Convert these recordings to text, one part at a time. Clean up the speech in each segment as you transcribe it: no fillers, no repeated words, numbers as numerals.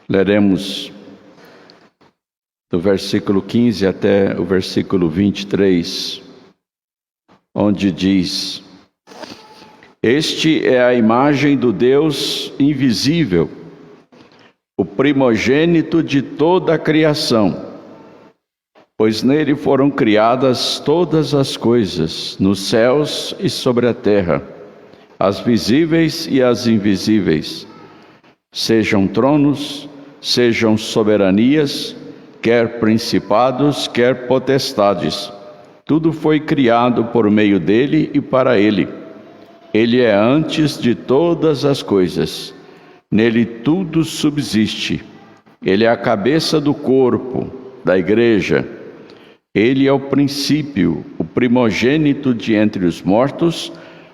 Leremos do versículo 15 até o versículo 23, onde diz: Este é a imagem do Deus invisível, o primogênito de toda a criação, pois nele foram criadas todas as coisas, nos céus e sobre a terra, as visíveis e as invisíveis, sejam tronos, sejam soberanias, quer principados, quer potestades. Tudo foi criado por meio dele e para ele. Ele é antes de todas as coisas. Nele tudo subsiste. Ele é a cabeça do corpo, da igreja. Ele é o princípio, o primogênito de entre os mortos,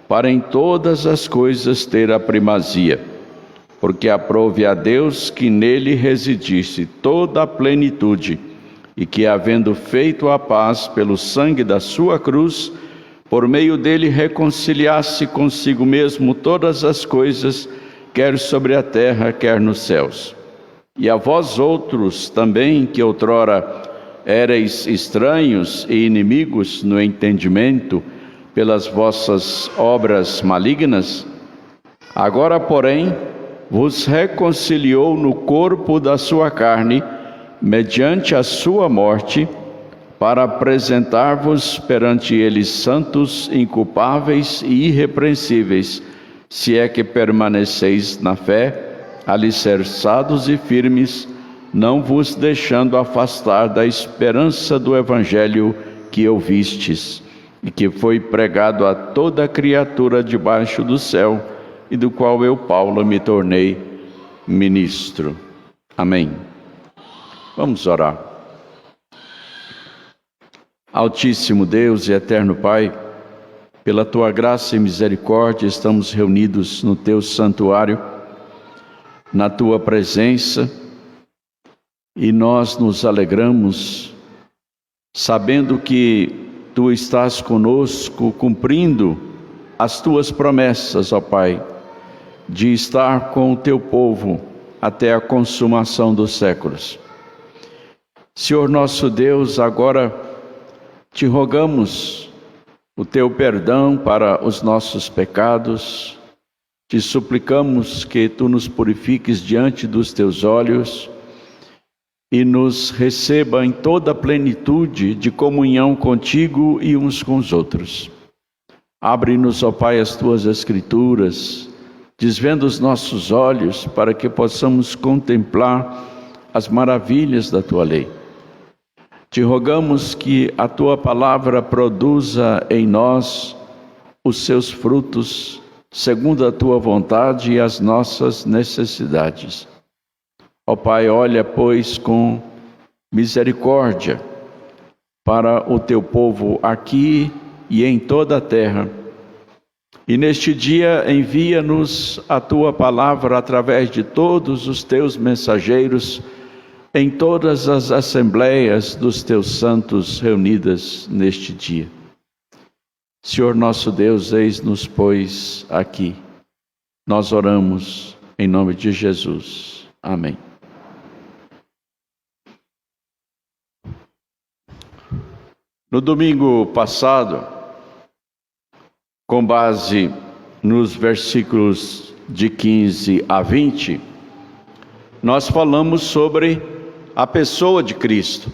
para em todas as coisas ter a primazia. Porque aprouve a Deus que nele residisse toda a plenitude, e que, havendo feito a paz pelo sangue da sua cruz, por meio dele reconciliasse consigo mesmo todas as coisas, quer sobre a terra, quer nos céus. E a vós outros também, que outrora éreis estranhos e inimigos no entendimento, pelas vossas obras malignas, agora, porém, vos reconciliou no corpo da sua carne, mediante a sua morte, para apresentar-vos perante ele santos, inculpáveis e irrepreensíveis, se é que permaneceis na fé, alicerçados e firmes, não vos deixando afastar da esperança do evangelho que ouvistes, e que foi pregado a toda criatura debaixo do céu, e do qual eu, Paulo, me tornei ministro. Amém. Vamos orar. Altíssimo Deus e eterno Pai, pela Tua graça e misericórdia estamos reunidos no Teu santuário, na Tua presença, e nós nos alegramos, sabendo que Tu estás conosco, cumprindo as Tuas promessas, ó Pai, de estar com o Teu povo até a consumação dos séculos. Senhor nosso Deus, agora te rogamos o Teu perdão para os nossos pecados, te suplicamos que Tu nos purifiques diante dos Teus olhos e nos receba em toda a plenitude de comunhão contigo e uns com os outros. Abre-nos, ó Pai, as Tuas Escrituras, desvenda os nossos olhos para que possamos contemplar as maravilhas da Tua lei. Te rogamos que a Tua palavra produza em nós os seus frutos, segundo a Tua vontade e as nossas necessidades. Ó Pai, olha, pois, com misericórdia para o Teu povo aqui e em toda a terra. E neste dia envia-nos a Tua palavra através de todos os Teus mensageiros, em todas as assembleias dos Teus santos reunidas neste dia. Senhor nosso Deus, eis-nos, pois, aqui. Nós oramos em nome de Jesus. Amém. No domingo passado, com base nos versículos de 15 a 20, nós falamos sobre a pessoa de Cristo.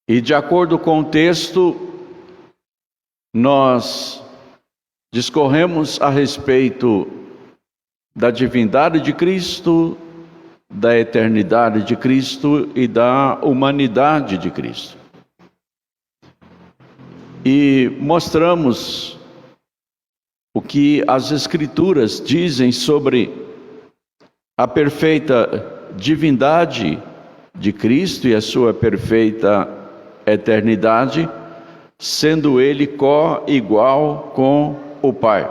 E de acordo com o texto, nós discorremos a respeito da divindade de Cristo, da eternidade de Cristo e da humanidade de Cristo. E mostramos o que as Escrituras dizem sobre a perfeita divindade de Cristo e a sua perfeita eternidade, sendo Ele co-igual com o Pai.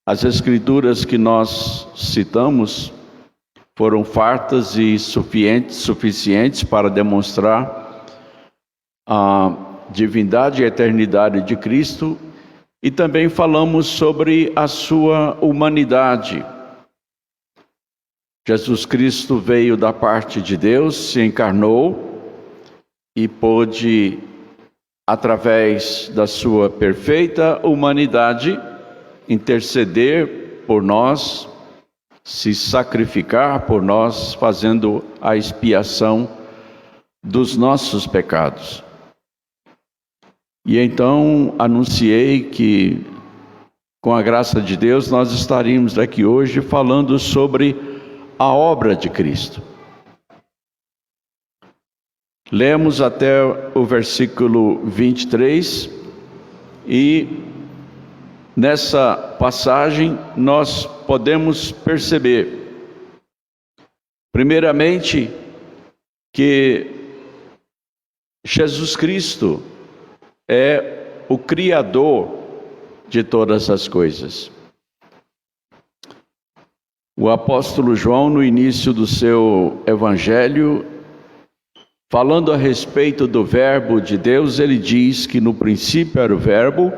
As Escrituras que nós citamos foram fartas e suficientes para demonstrar a divindade e a eternidade de Cristo, e também falamos sobre a sua humanidade, Jesus Cristo veio da parte de Deus, se encarnou e pôde, através da sua perfeita humanidade, interceder por nós, se sacrificar por nós, fazendo a expiação dos nossos pecados. E então anunciei que, com a graça de Deus, nós estaríamos aqui hoje falando sobre a obra de Cristo. Lemos até o versículo 23 e nessa passagem nós podemos perceber, primeiramente, que Jesus Cristo é o Criador de todas as coisas. O apóstolo João, no início do seu evangelho, falando a respeito do Verbo de Deus, ele diz que no princípio era o Verbo,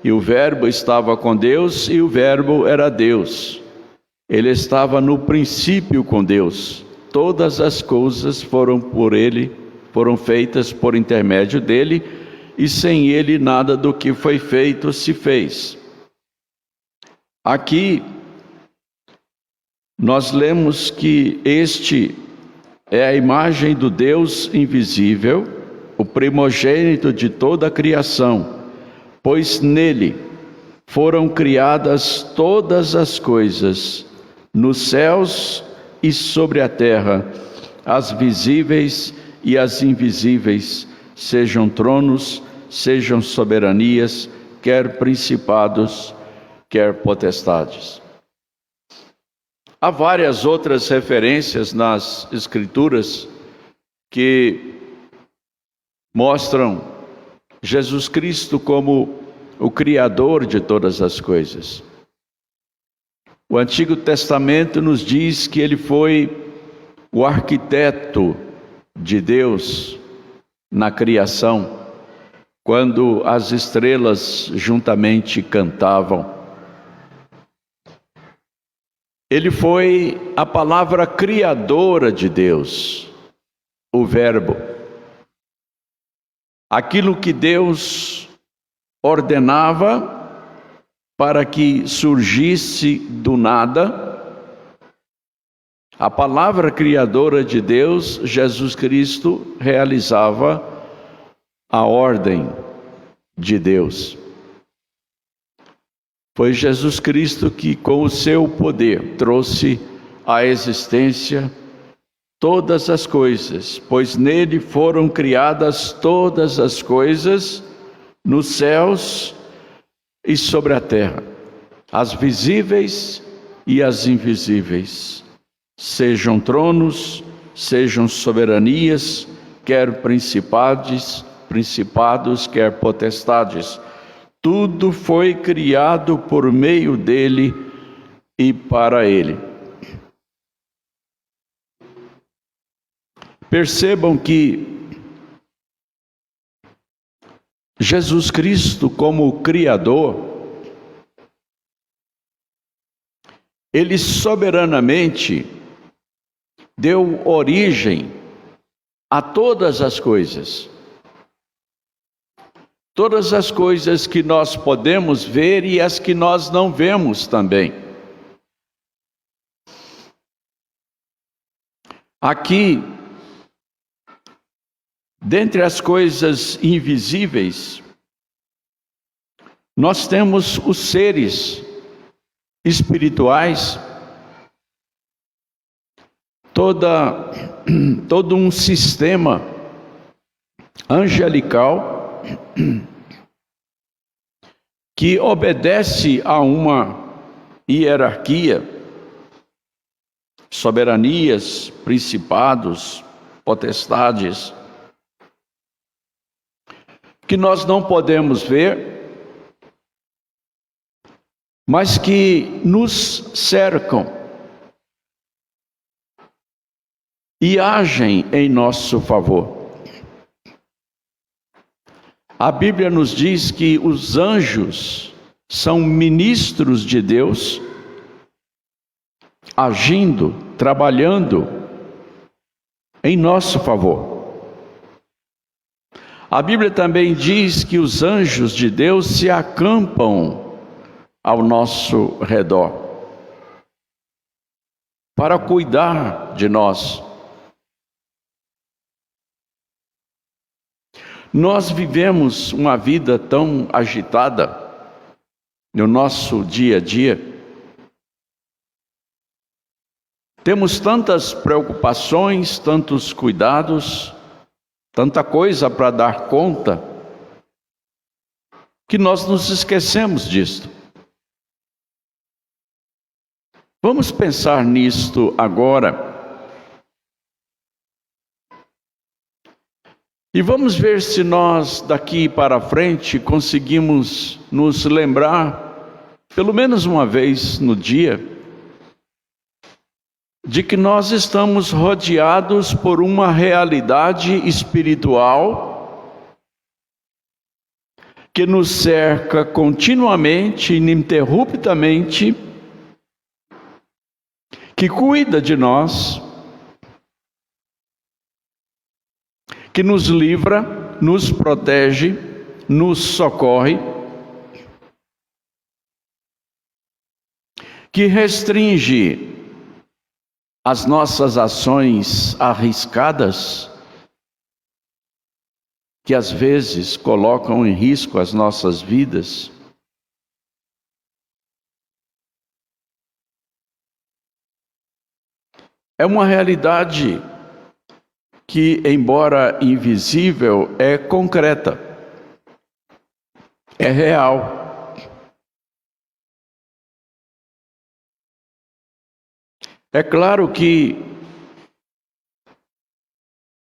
e o Verbo estava com Deus, e o Verbo era Deus. Ele estava no princípio com Deus. Todas as coisas foram feitas por intermédio dele, e sem ele nada do que foi feito se fez. Aqui nós lemos que este é a imagem do Deus invisível, o primogênito de toda a criação, pois nele foram criadas todas as coisas, nos céus e sobre a terra, as visíveis e as invisíveis, sejam tronos, sejam soberanias, quer principados, quer potestades. Há várias outras referências nas Escrituras que mostram Jesus Cristo como o Criador de todas as coisas. O Antigo Testamento nos diz que ele foi o arquiteto de Deus na criação, quando as estrelas juntamente cantavam. Ele foi a palavra criadora de Deus, o Verbo. Aquilo que Deus ordenava para que surgisse do nada, a palavra criadora de Deus, Jesus Cristo, realizava a ordem de Deus. Foi Jesus Cristo que, com o seu poder, trouxe à existência todas as coisas, pois nele foram criadas todas as coisas, nos céus e sobre a terra, as visíveis e as invisíveis, sejam tronos, sejam soberanias, quer principados, quer potestades. Tudo foi criado por meio dele e para ele. Percebam que Jesus Cristo, como Criador, ele soberanamente deu origem a todas as coisas. Todas as coisas que nós podemos ver e as que nós não vemos também. Aqui, dentre as coisas invisíveis, nós temos os seres espirituais, todo um sistema angelical que obedece a uma hierarquia, soberanias, principados, potestades, que nós não podemos ver, mas que nos cercam e agem em nosso favor. A Bíblia nos diz que os anjos são ministros de Deus, agindo trabalhando em nosso favor. A Bíblia também diz que os anjos de Deus se acampam ao nosso redor para cuidar de nós. Nós vivemos uma vida tão agitada no nosso dia a dia. Temos tantas preocupações, tantos cuidados, tanta coisa para dar conta, que nós nos esquecemos disto. Vamos pensar nisto agora. E vamos ver se nós, daqui para frente, conseguimos nos lembrar, pelo menos uma vez no dia, de que nós estamos rodeados por uma realidade espiritual que nos cerca continuamente, ininterruptamente, que cuida de nós, que nos livra, nos protege, nos socorre, que restringe as nossas ações arriscadas, que às vezes colocam em risco as nossas vidas. É uma realidade que, embora invisível, é concreta, é real. É claro que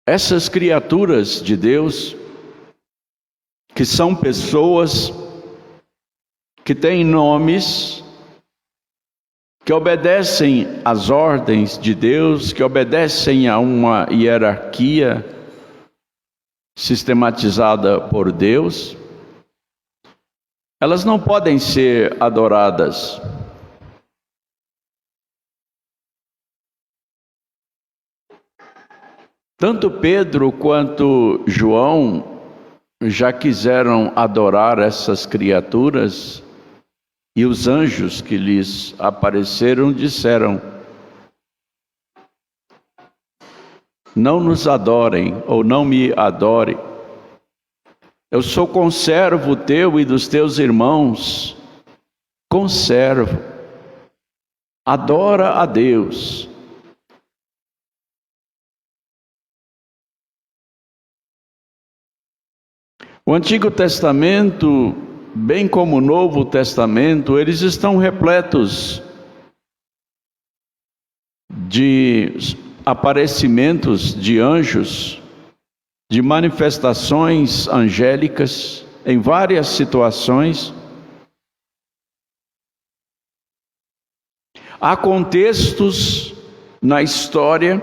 essas criaturas de Deus, que são pessoas, que têm nomes, que obedecem às ordens de Deus, que obedecem a uma hierarquia sistematizada por Deus, elas não podem ser adoradas. Tanto Pedro quanto João já quiseram adorar essas criaturas, e os anjos que lhes apareceram disseram: não nos adorem, ou não me adore. Eu sou conservo teu e dos teus irmãos. Conservo. Adora a Deus. O Antigo Testamento, bem como o Novo Testamento, eles estão repletos de aparecimentos de anjos, de manifestações angélicas em várias situações. Há contextos na história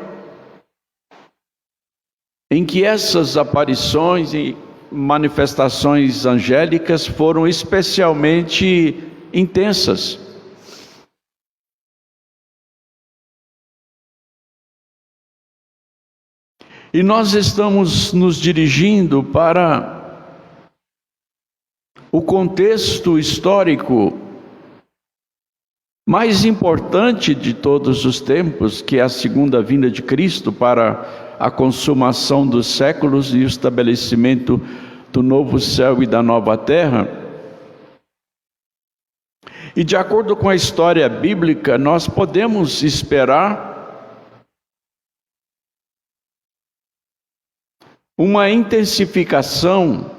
em que essas aparições e manifestações angélicas foram especialmente intensas. E nós estamos nos dirigindo para o contexto histórico mais importante de todos os tempos, que é a segunda vinda de Cristo para a consumação dos séculos e o estabelecimento do novo céu e da nova terra. E de acordo com a história bíblica, nós podemos esperar uma intensificação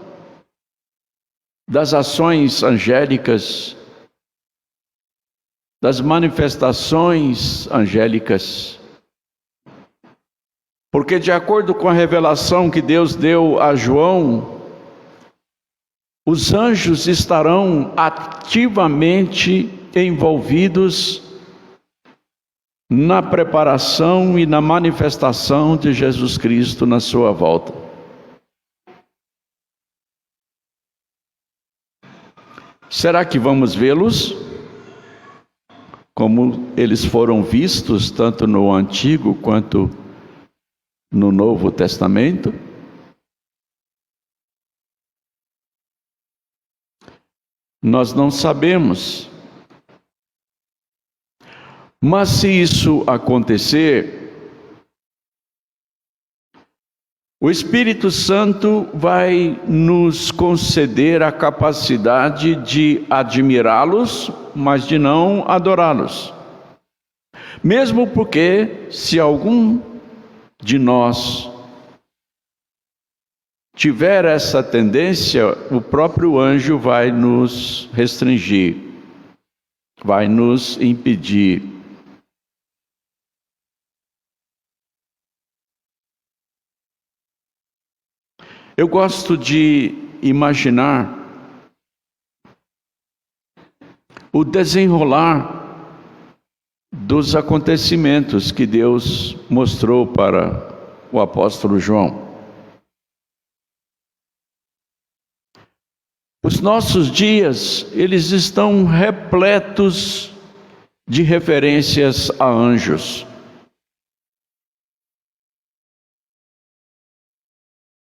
das ações angélicas, das manifestações angélicas. Porque de acordo com a revelação que Deus deu a João, os anjos estarão ativamente envolvidos na preparação e na manifestação de Jesus Cristo na sua volta. Será que vamos vê-los? como eles foram vistos tanto no Antigo quanto no Novo Testamento? Nós não sabemos. Mas se isso acontecer, o Espírito Santo vai nos conceder a capacidade de admirá-los, mas de não adorá-los. Mesmo porque, se algum de nós tiver essa tendência, o próprio anjo vai nos restringir, vai nos impedir. Eu gosto de imaginar o desenrolar dos acontecimentos que Deus mostrou para o apóstolo João. Os nossos dias, eles estão repletos de referências a anjos.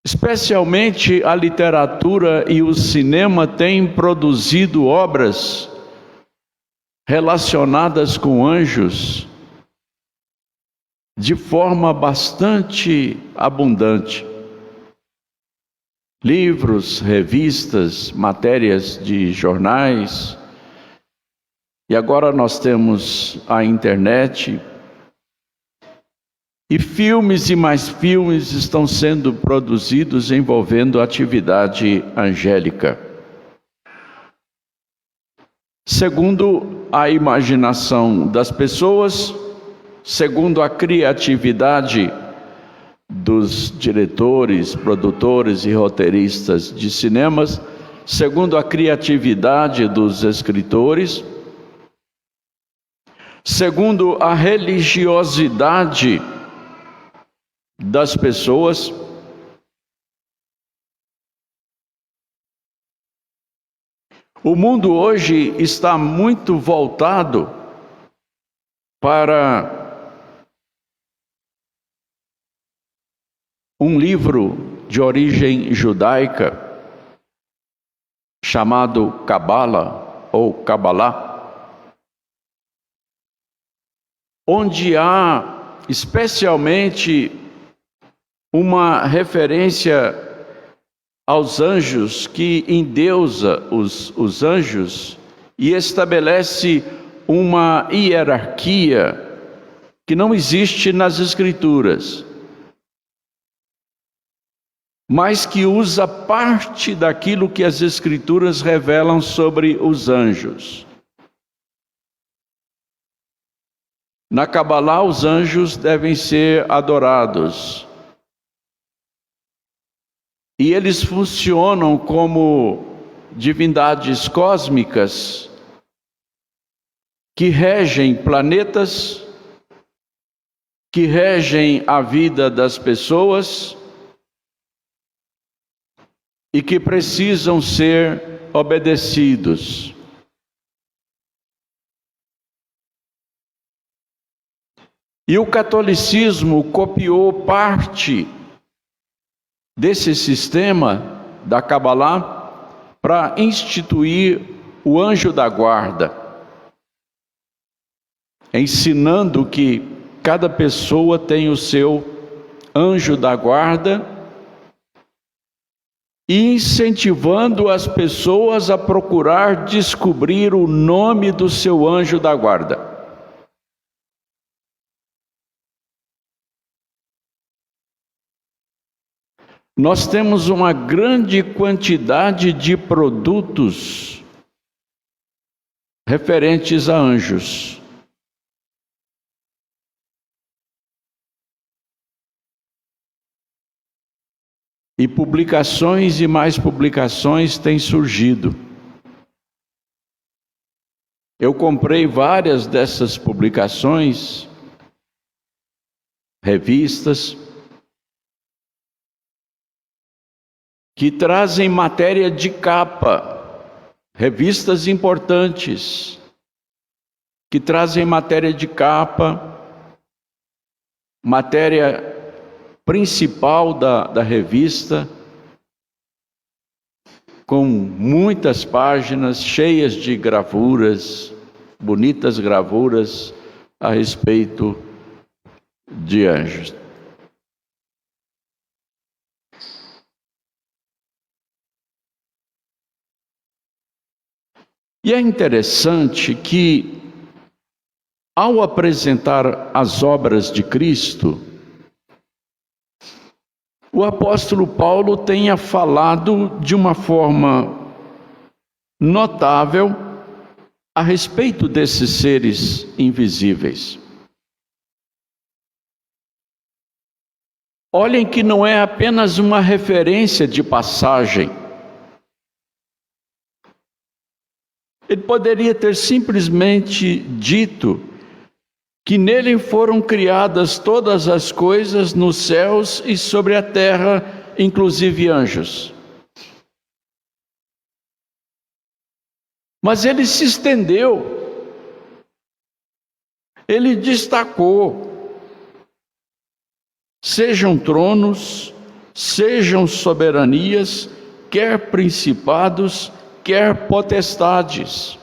Especialmente a literatura e o cinema têm produzido obras relacionadas com anjos de forma bastante abundante. Livros, revistas, matérias de jornais, e agora nós temos a internet. E filmes e mais filmes estão sendo produzidos envolvendo atividade angélica. Segundo a imaginação das pessoas, segundo a criatividade dos diretores, produtores e roteiristas de cinemas, segundo a criatividade dos escritores, segundo a religiosidade das pessoas, o mundo hoje está muito voltado para um livro de origem judaica chamado Cabala ou Cabalá, onde há especialmente uma referência aos anjos que endeusa os anjos e estabelece uma hierarquia que não existe nas Escrituras, mas que usa parte daquilo que as Escrituras revelam sobre os anjos. Na Cabalá, os anjos devem ser adorados. E eles funcionam como divindades cósmicas que regem planetas, que regem a vida das pessoas e que precisam ser obedecidos. E o catolicismo copiou parte desse sistema da Cabalá para instituir o anjo da guarda, ensinando que cada pessoa tem o seu anjo da guarda e incentivando as pessoas a procurar descobrir o nome do seu anjo da guarda. Nós temos uma grande quantidade de produtos referentes a anjos. E publicações e mais publicações têm surgido. Eu comprei várias dessas publicações, revistas, que trazem matéria de capa, revistas importantes, que trazem matéria de capa, matéria principal da revista, com muitas páginas cheias de gravuras, bonitas gravuras a respeito de anjos. E é interessante que, ao apresentar as obras de Cristo, o apóstolo Paulo tenha falado de uma forma notável a respeito desses seres invisíveis. Olhem que não é apenas uma referência de passagem. Ele poderia ter simplesmente dito que nele foram criadas todas as coisas nos céus e sobre a terra, inclusive anjos. Mas ele se estendeu, ele destacou: sejam tronos, sejam soberanias, quer principados, quer potestades.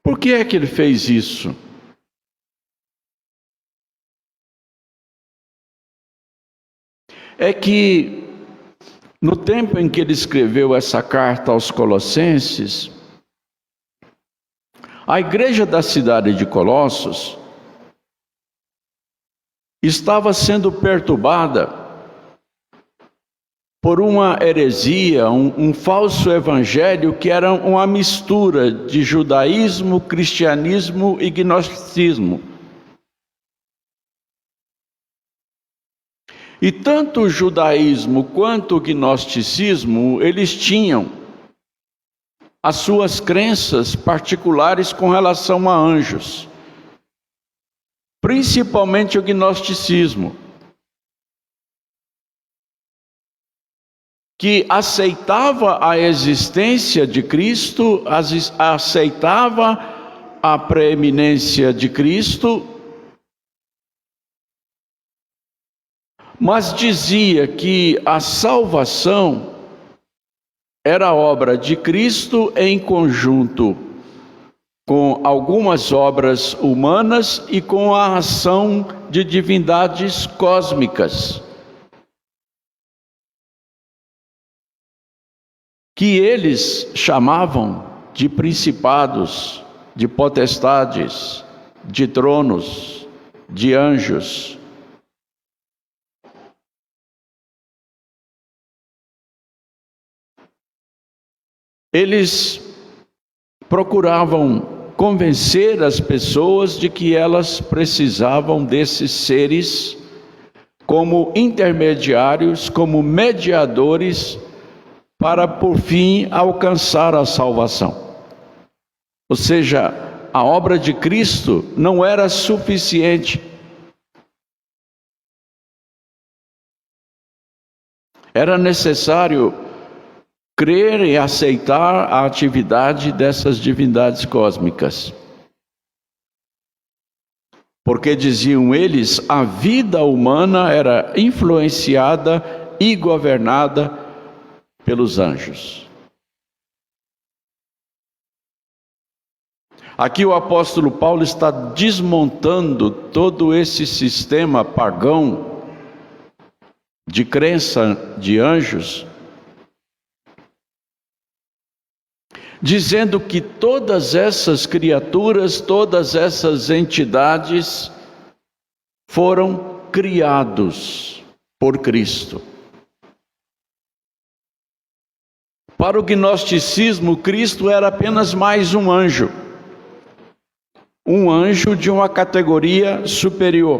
Por que é que ele fez isso? É que no tempo em que ele escreveu essa carta aos Colossenses, a igreja da cidade de Colossos estava sendo perturbada por uma heresia, um falso evangelho que era uma mistura de judaísmo, cristianismo e gnosticismo. E tanto o judaísmo quanto o gnosticismo, eles tinham as suas crenças particulares com relação a anjos, principalmente o gnosticismo, que aceitava a existência de Cristo, aceitava a preeminência de Cristo, mas dizia que a salvação era obra de Cristo em conjunto com algumas obras humanas e com a ação de divindades cósmicas, que eles chamavam de principados, de potestades, de tronos, de anjos. Eles procuravam convencer as pessoas de que elas precisavam desses seres como intermediários, como mediadores, para por fim alcançar a salvação. Ou seja, a obra de Cristo não era suficiente. Era necessário crer e aceitar a atividade dessas divindades cósmicas. Porque, diziam eles, a vida humana era influenciada e governada pelos anjos. Aqui o apóstolo Paulo está desmontando todo esse sistema pagão de crença de anjos, dizendo que todas essas criaturas, todas essas entidades foram criados por Cristo. Para o gnosticismo, Cristo era apenas mais um anjo de uma categoria superior.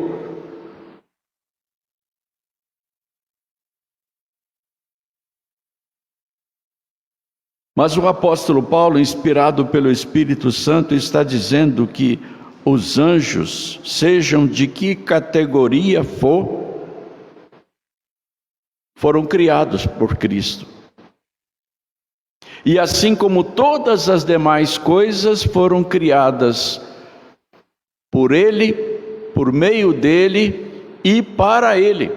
Mas o apóstolo Paulo, inspirado pelo Espírito Santo, está dizendo que os anjos, sejam de que categoria for, foram criados por Cristo. E assim como todas as demais coisas foram criadas por Ele, por meio dEle e para Ele.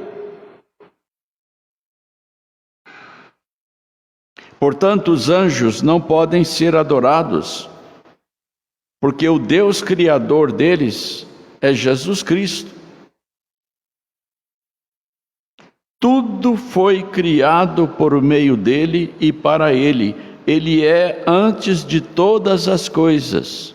Portanto, os anjos não podem ser adorados, porque o Deus Criador deles é Jesus Cristo. Tudo foi criado por meio dele e para ele. Ele é antes de todas as coisas.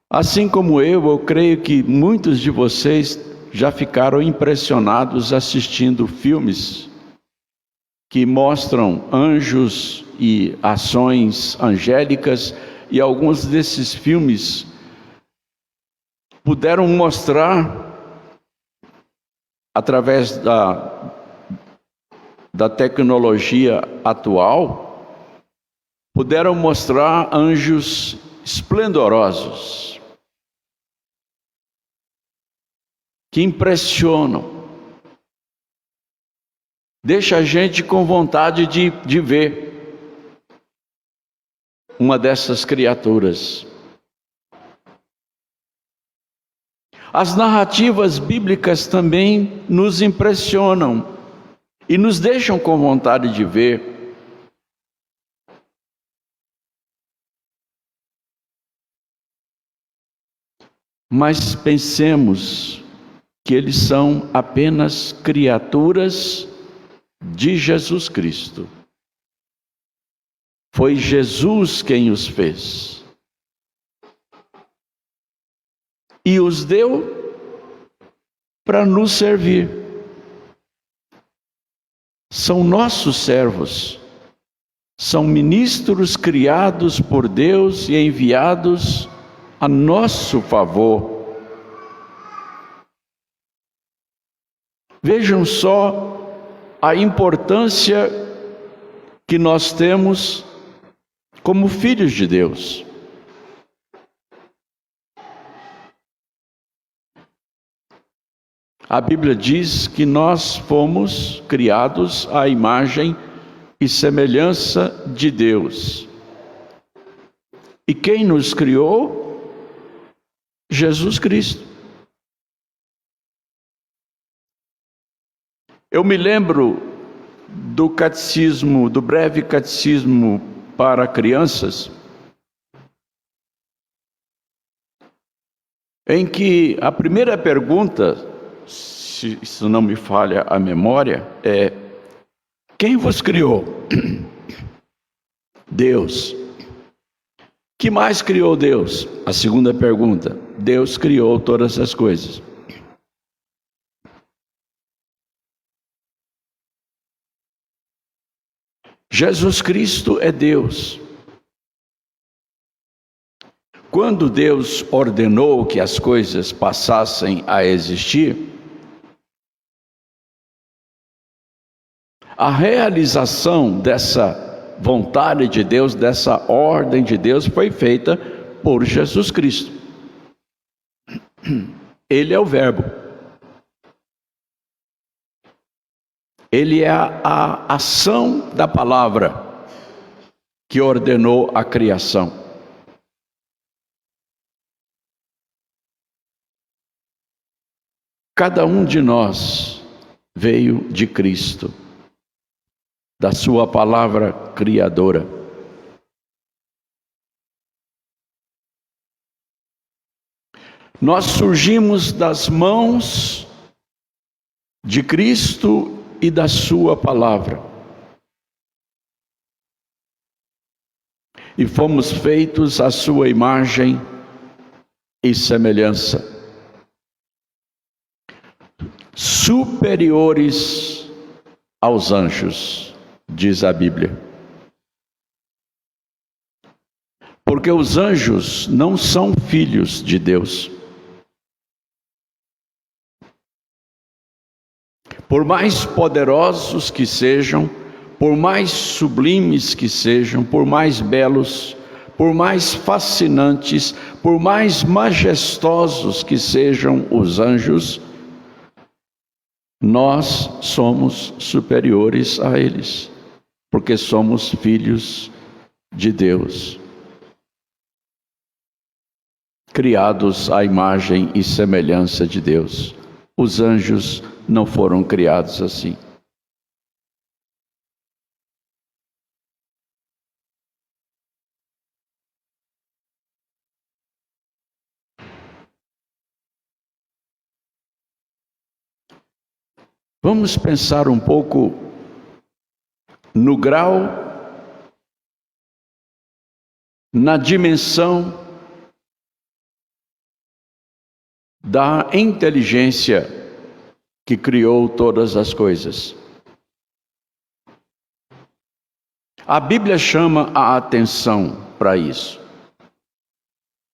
Assim como eu creio que muitos de vocês já ficaram impressionados assistindo filmes que mostram anjos e ações angélicas, e alguns desses filmes puderam mostrar, através da tecnologia atual, puderam mostrar anjos esplendorosos, que impressionam, deixa a gente com vontade de ver uma dessas criaturas. As narrativas bíblicas também nos impressionam e nos deixam com vontade de ver. Mas pensemos que eles são apenas criaturas de Jesus Cristo. Foi Jesus quem os fez e os deu para nos servir. São nossos servos, são ministros criados por Deus e enviados a nosso favor. Vejam só a importância que nós temos como filhos de Deus. A Bíblia diz que nós fomos criados à imagem e semelhança de Deus. E quem nos criou? Jesus Cristo. Eu me lembro do catecismo, do breve catecismo para crianças, em que a primeira pergunta, se isso não me falha a memória, é: quem vos criou? Deus. Que mais criou Deus? A segunda pergunta: Deus criou todas as coisas. Jesus Cristo é Deus. Quando Deus ordenou que as coisas passassem a existir, a realização dessa vontade de Deus, dessa ordem de Deus, foi feita por Jesus Cristo. Ele é o Verbo. Ele é a ação da palavra que ordenou a criação. Cada um de nós veio de Cristo, da sua palavra criadora. Nós surgimos das mãos de Cristo e da sua palavra. E fomos feitos à sua imagem e semelhança. Superiores aos anjos, diz a Bíblia. Porque os anjos não são filhos de Deus. Por mais poderosos que sejam, por mais sublimes que sejam, por mais belos, por mais fascinantes, por mais majestosos que sejam os anjos, nós somos superiores a eles, porque somos filhos de Deus, criados à imagem e semelhança de Deus. Os anjos não foram criados assim. Vamos pensar um pouco no grau, na dimensão da inteligência que criou todas as coisas. A Bíblia chama a atenção para isso.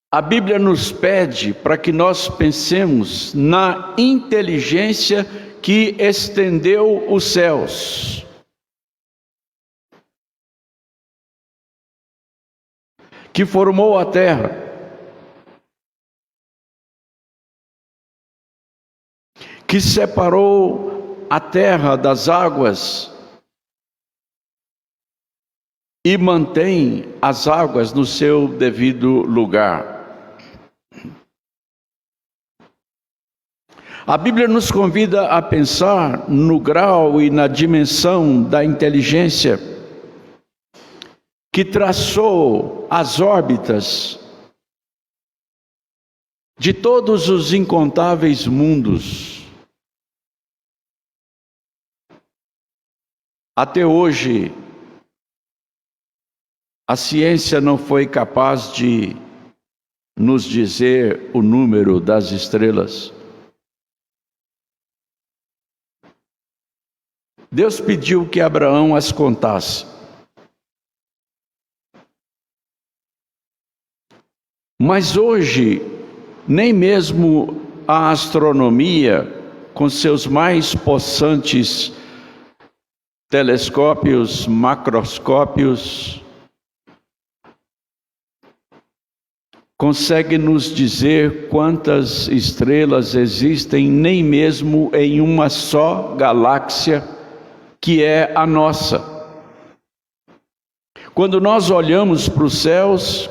A Bíblia nos pede para que nós pensemos na inteligência que estendeu os céus, que formou a terra, que separou a terra das águas e mantém as águas no seu devido lugar. A Bíblia nos convida a pensar no grau e na dimensão da inteligência que traçou as órbitas de todos os incontáveis mundos. Até hoje, a ciência não foi capaz de nos dizer o número das estrelas. Deus pediu que Abraão as contasse. Mas hoje, nem mesmo a astronomia, com seus mais possantes telescópios, macroscópios, consegue nos dizer quantas estrelas existem, nem mesmo em uma só galáxia, que é a nossa. Quando nós olhamos para os céus,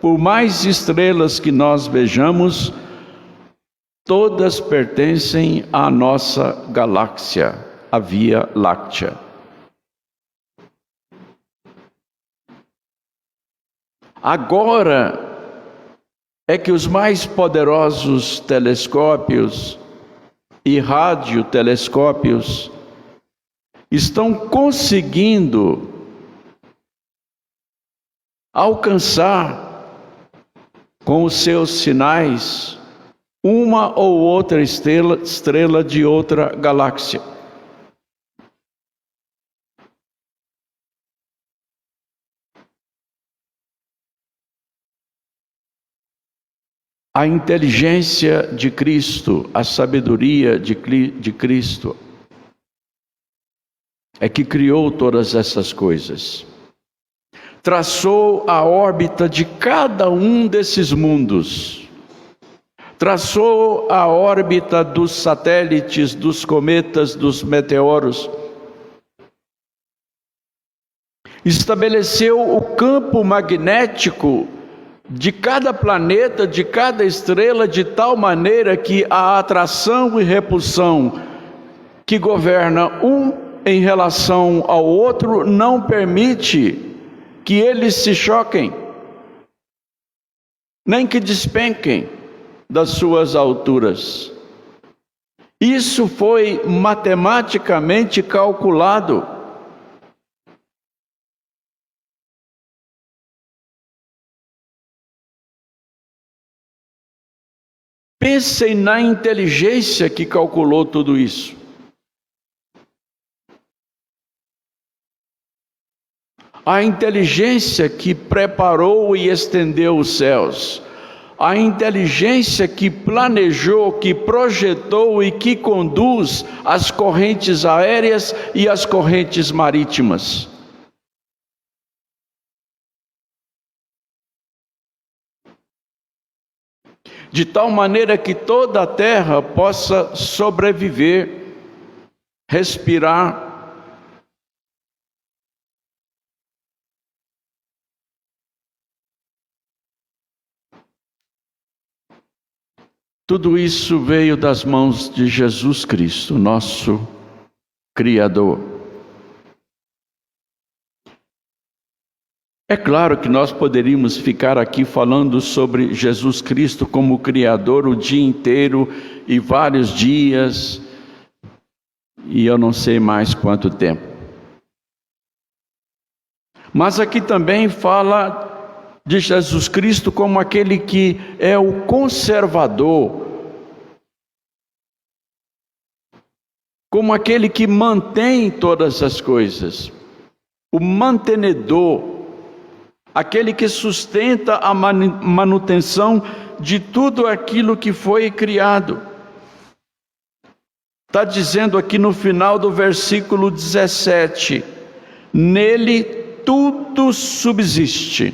por mais estrelas que nós vejamos, todas pertencem à nossa galáxia, a Via Láctea. Agora é que os mais poderosos telescópios e radiotelescópios estão conseguindo alcançar com os seus sinais uma ou outra estrela de outra galáxia. A inteligência de Cristo, a sabedoria de Cristo, é que criou todas essas coisas. Traçou a órbita de cada um desses mundos. Traçou a órbita dos satélites, dos cometas, dos meteoros. Estabeleceu o campo magnético de cada planeta, de cada estrela, de tal maneira que a atração e repulsão que governa um em relação ao outro não permite que eles se choquem, nem que despenquem das suas alturas. Isso foi matematicamente calculado. Pensem na inteligência que calculou tudo isso. A inteligência que preparou e estendeu os céus. A inteligência que planejou, que projetou e que conduz as correntes aéreas e as correntes marítimas. de tal maneira que toda a terra possa sobreviver, respirar. Tudo isso veio das mãos de Jesus Cristo, nosso Criador. É claro que nós poderíamos ficar aqui falando sobre Jesus Cristo como Criador o dia inteiro e vários dias, e eu não sei mais quanto tempo. Mas aqui também fala de Jesus Cristo como aquele que é o conservador, como aquele que mantém todas as coisas, o mantenedor, aquele que sustenta a manutenção de tudo aquilo que foi criado. Está dizendo aqui no final do versículo 17: nele tudo subsiste.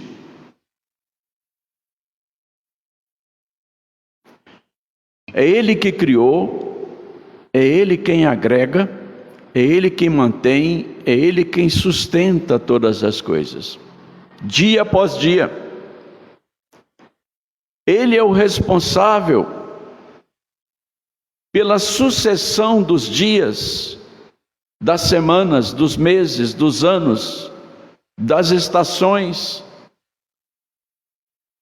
É Ele que criou, é Ele quem agrega, é Ele quem mantém, é Ele quem sustenta todas as coisas, dia após dia. Ele é o responsável pela sucessão dos dias, das semanas, dos meses, dos anos, das estações.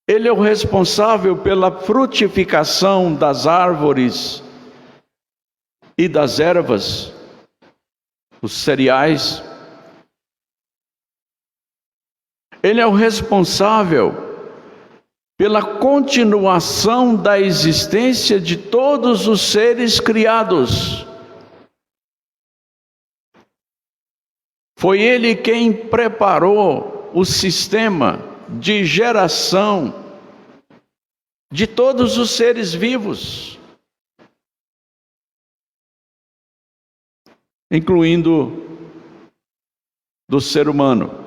Ele é o responsável pela frutificação das árvores e das ervas, os cereais. Ele é o responsável pela continuação da existência de todos os seres criados. Foi Ele quem preparou o sistema de geração de todos os seres vivos, incluindo do ser humano.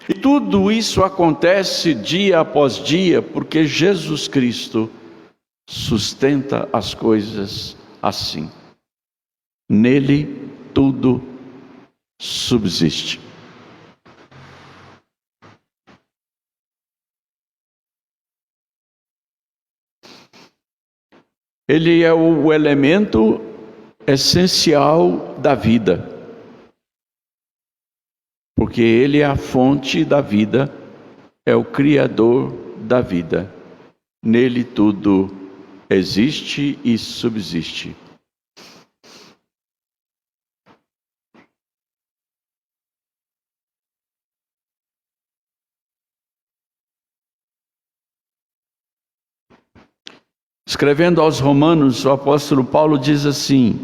E tudo isso acontece dia após dia, porque Jesus Cristo sustenta as coisas assim. Nele tudo subsiste. Ele é o elemento essencial da vida, porque Ele é a fonte da vida, é o Criador da vida. Nele tudo existe e subsiste. Escrevendo aos Romanos, o apóstolo Paulo diz assim: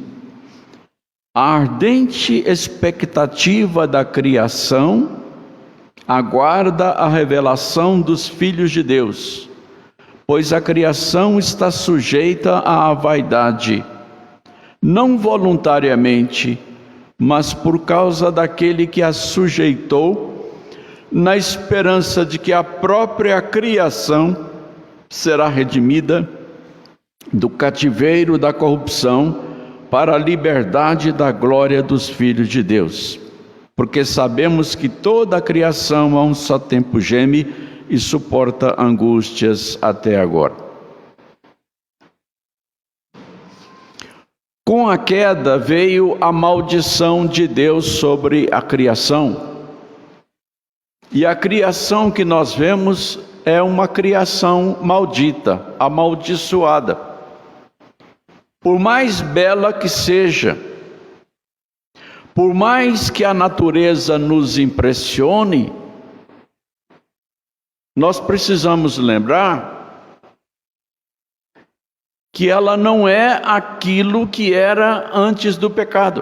a ardente expectativa da criação aguarda a revelação dos filhos de Deus, pois a criação está sujeita à vaidade, não voluntariamente, mas por causa daquele que a sujeitou, na esperança de que a própria criação será redimida do cativeiro da corrupção para a liberdade da glória dos filhos de Deus. Porque sabemos que toda a criação a um só tempo geme e suporta angústias até agora. Com a queda veio a maldição de Deus sobre a criação. E a criação que nós vemos é uma criação maldita, amaldiçoada. Por mais bela que seja, por mais que a natureza nos impressione, nós precisamos lembrar que ela não é aquilo que era antes do pecado.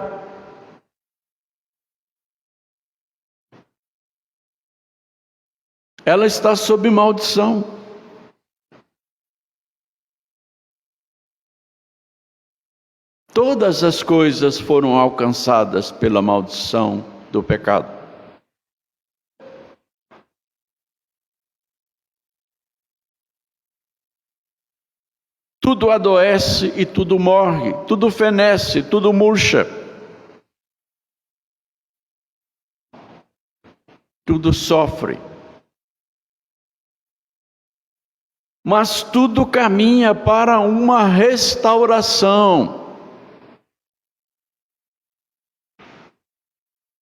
Ela está sob maldição. Todas as coisas foram alcançadas pela maldição do pecado. tudo adoece e tudo morre, tudo fenece, tudo murcha, tudo sofre. Mas tudo caminha para uma restauração.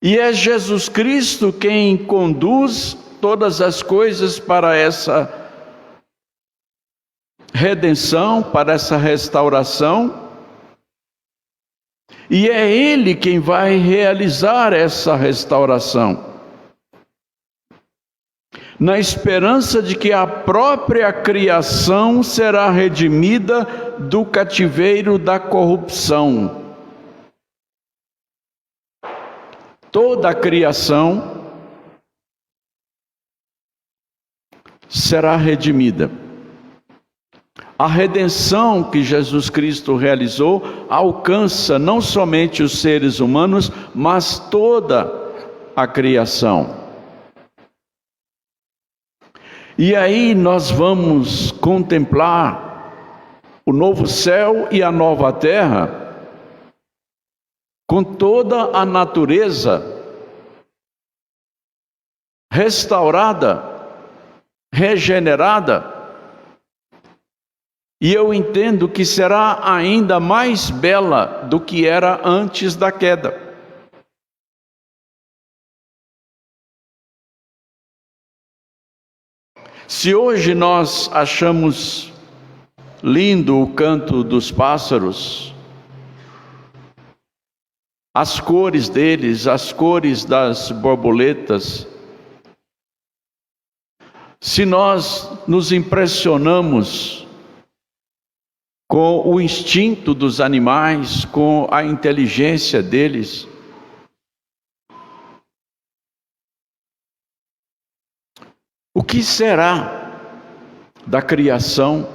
E é Jesus Cristo quem conduz todas as coisas para essa redenção, para essa restauração. E é Ele quem vai realizar essa restauração, na esperança de que a própria criação será redimida do cativeiro da corrupção. Toda a criação será redimida. A redenção que Jesus Cristo realizou alcança não somente os seres humanos, mas toda a criação. E aí nós vamos contemplar o novo céu e a nova terra, com toda a natureza restaurada, regenerada, e eu entendo que será ainda mais bela do que era antes da queda. Se hoje nós achamos lindo o canto dos pássaros, as cores deles, as cores das borboletas, se nós nos impressionamos com o instinto dos animais, com a inteligência deles, o que será da criação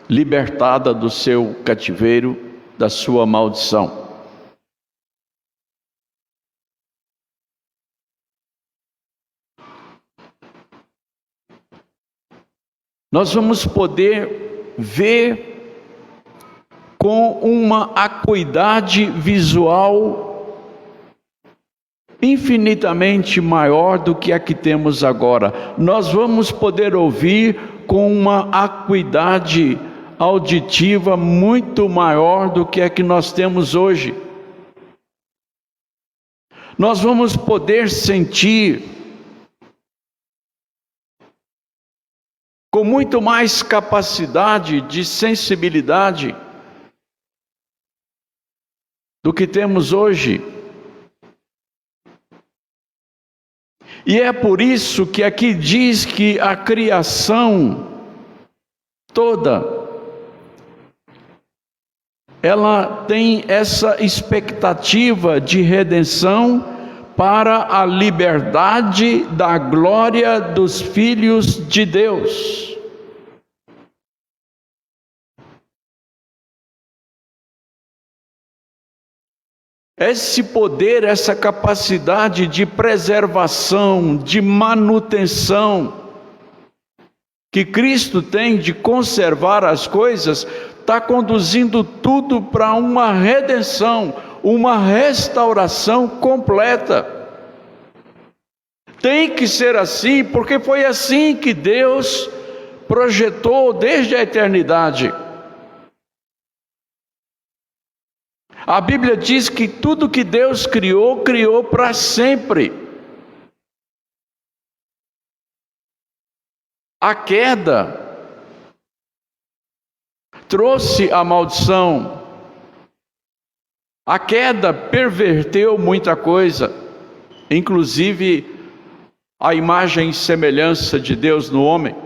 libertada do seu cativeiro, da sua maldição? Nós vamos poder ver com uma acuidade visual infinitamente maior do que a que temos agora. Nós vamos poder ouvir com uma acuidade auditiva muito maior do que a que nós temos hoje. Nós vamos poder sentir com muito mais capacidade de sensibilidade do que temos hoje. E é por isso que aqui diz que a criação toda, ela tem essa expectativa de redenção para a liberdade da glória dos filhos de Deus. Esse poder, essa capacidade de preservação, de manutenção, que Cristo tem de conservar as coisas, está conduzindo tudo para uma redenção, uma restauração completa. Tem que ser assim, porque foi assim que Deus projetou desde a eternidade. A Bíblia diz que tudo que Deus criou, criou para sempre. A queda trouxe a maldição. A queda perverteu muita coisa, inclusive a imagem e semelhança de Deus no homem.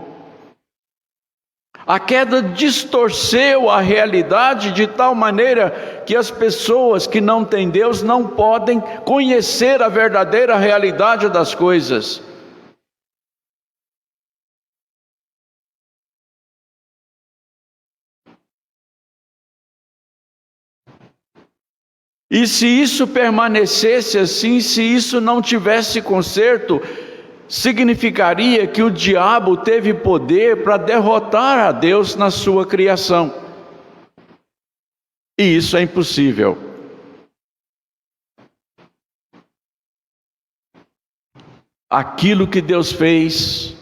A queda distorceu a realidade de tal maneira que as pessoas que não têm Deus não podem conhecer a verdadeira realidade das coisas. E se isso permanecesse assim, se isso não tivesse conserto, significaria que o diabo teve poder para derrotar a Deus na sua criação. E isso é impossível. Aquilo que Deus fez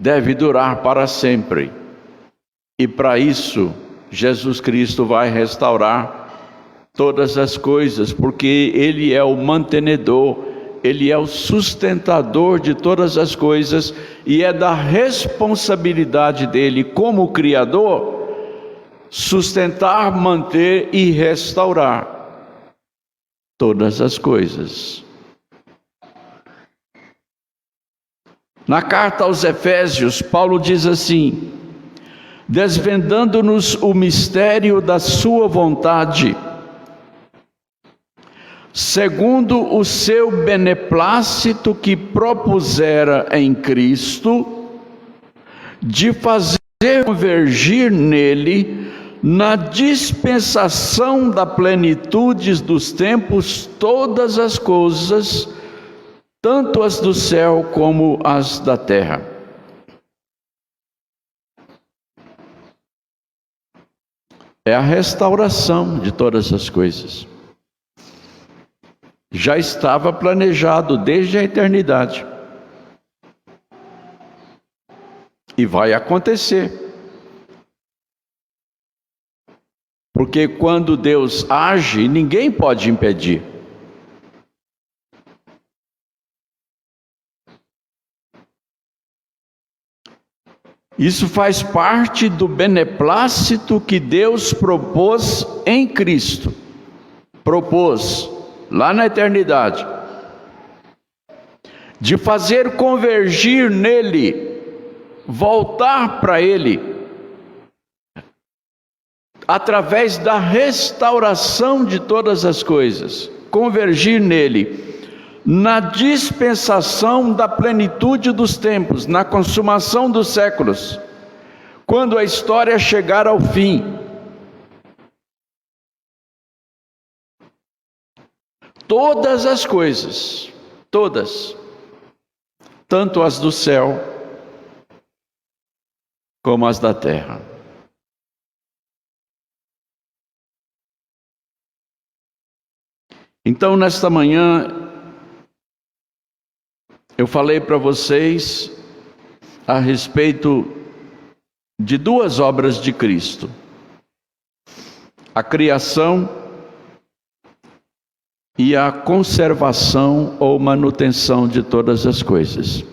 deve durar para sempre. E para isso, Jesus Cristo vai restaurar todas as coisas, porque Ele é o mantenedor, Ele é o sustentador de todas as coisas, e é da responsabilidade dele como Criador sustentar, manter e restaurar todas as coisas. Na carta aos Efésios, Paulo diz assim: desvendando-nos o mistério da sua vontade, segundo o seu beneplácito que propusera em Cristo, de fazer convergir nele, na dispensação da plenitude dos tempos, todas as coisas, tanto as do céu como as da terra. É a restauração de todas as coisas. Já estava planejado desde a eternidade. E vai acontecer. Porque quando Deus age, ninguém pode impedir. Isso faz parte do beneplácito que Deus propôs em Cristo. Propôs lá na eternidade, de fazer convergir nele, voltar para ele, através da restauração de todas as coisas, convergir nele, na dispensação da plenitude dos tempos, na consumação dos séculos, quando a história chegar ao fim. Todas as coisas, todas, tanto as do céu como as da terra. Então, nesta manhã, eu falei para vocês a respeito de duas obras de Cristo: a criação e a conservação ou manutenção de todas as coisas.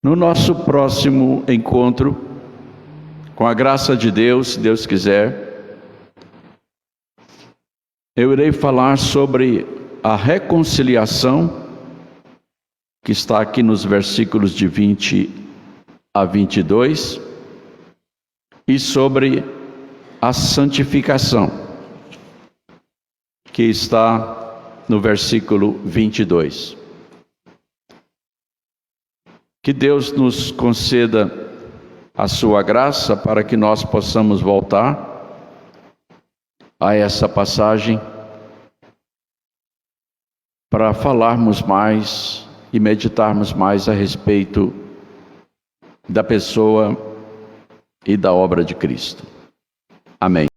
No nosso próximo encontro, com a graça de Deus, se Deus quiser, eu irei falar sobre a reconciliação, que está aqui nos versículos de 20 a 22, e sobre a santificação, que está no versículo 22. Que Deus nos conceda a sua graça para que nós possamos voltar a essa passagem para falarmos mais e meditarmos mais a respeito da pessoa e da obra de Cristo. Amém.